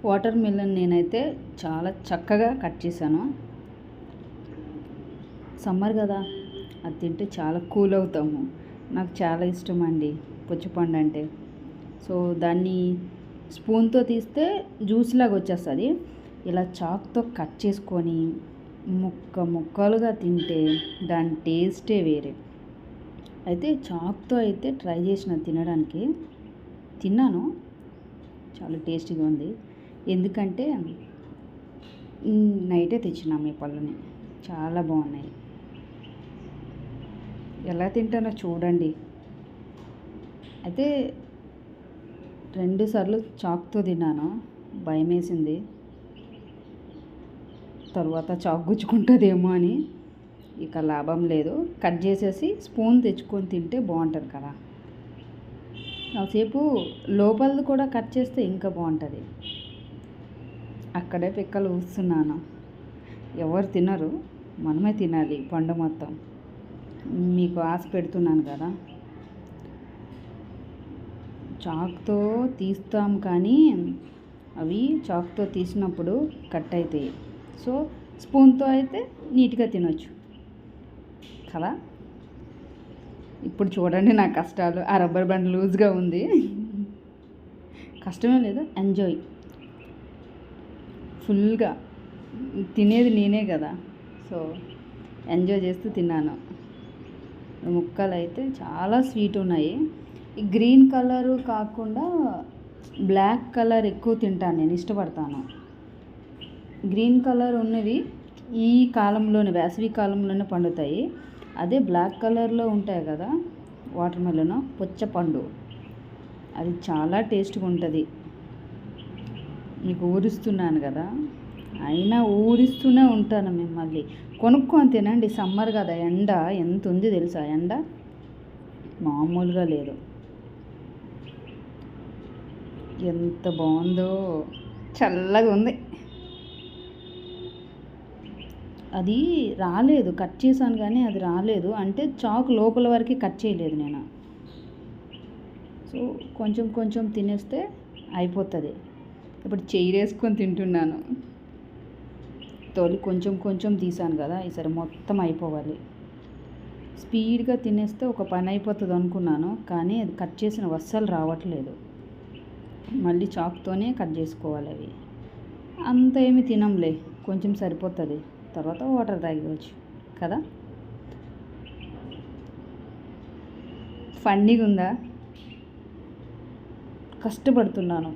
Water melon నేనైతే చాలా చక్కగా కట్ చేశాను. సమ్మర్ కదా, అది తింటే చాలా కూల్ అవుతాము. నాకు చాలా ఇష్టం అండి పుచ్చపండు అంటే. సో దాన్ని స్పూన్తో తీస్తే జ్యూస్ లాగా వచ్చేస్తుంది. ఇలా చాక్తో కట్ చేసుకొని ముక్కలుగా తింటే దాని టేస్టే వేరే. అయితే చాక్తో అయితే ట్రై చేసిన తినడానికి, తిన్నాను, చాలా టేస్టీగా ఉంది. ఎందుకంటే నైటే తెచ్చినాము ఈ పళ్ళని, చాలా బాగున్నాయి. ఎలా తింటానో చూడండి. అయితే 2 సార్లు చాక్తో తిన్నాను, భయం వేసింది తర్వాత చాకు గుచ్చుకుంటుందేమో అని. ఇక లాభం లేదు, కట్ చేసేసి స్పూన్ తెచ్చుకొని తింటే బాగుంటుంది కదా. కాసేపు లోపలది కూడా కట్ చేస్తే ఇంకా బాగుంటుంది. అక్కడే పిక్కలు ఊస్తున్నాను. ఎవరు తినరు, మనమే తినాలి పండు మొత్తం. మీకు ఆశ పెడుతున్నాను కదా. చాకుతో తీస్తాం కానీ అవి చాకుతో తీసినప్పుడు కట్ అవుతాయి. సో స్పూన్తో అయితే నీట్గా తినొచ్చు కదా. ఇప్పుడు చూడండి నా కష్టాలు. ఆ రబ్బర్ బ్యాండ్ లూజ్గా ఉంది, కష్టమే లేదు, ఎంజాయ్ ఫుల్గా. తినేది నేనే కదా, సో ఎంజాయ్ చేస్తూ తిన్నాను. ముక్కలు అయితే చాలా స్వీట్ ఉన్నాయి. ఈ గ్రీన్ కలరు కాకుండా బ్లాక్ కలర్ ఎక్కువ తింటాను, నేను ఇష్టపడతాను. గ్రీన్ కలర్ ఉన్నవి ఈ కాలంలోనే, వేసవి కాలంలోనే పండుతాయి. అదే బ్లాక్ కలర్లో ఉంటాయి కదా వాటర్ మెలన్, పుచ్చపండు, అది చాలా టేస్ట్గా ఉంటుంది. మీకు ఊరిస్తున్నాను కదా, అయినా ఊరిస్తూనే ఉంటాను మిమ్మల్ని. కొనుక్కొని తినండి, సమ్మర్ కదా, ఎండ ఎంత ఉంది తెలుసా. ఎండ మామూలుగా లేదు. ఎంత బాగుందో, చల్లగా ఉంది. అది రాలేదు, కట్ చేశాను కానీ అది రాలేదు. అంటే చాకు లోపల వరకు కట్ చేయలేదు నేను. సో కొంచెం కొంచెం తినేస్తే అయిపోతుంది. ఇప్పుడు చెయ్యి వేసుకొని తింటున్నాను. తోలి కొంచెం కొంచెం తీసాను కదా, ఈసారి మొత్తం అయిపోవాలి. స్పీడ్గా తినేస్తే ఒక పని అయిపోతుంది అనుకున్నాను, కానీ అది కట్ చేసిన వస్సలు రావట్లేదు. మళ్ళీ చాకుతోనే కట్ చేసుకోవాలి. అవి అంత ఏమి తినంలే, కొంచెం సరిపోతుంది. తర్వాత వాటర్ తాగవచ్చు కదా. ఫన్నీగా ఉందా? కష్టపడుతున్నాను.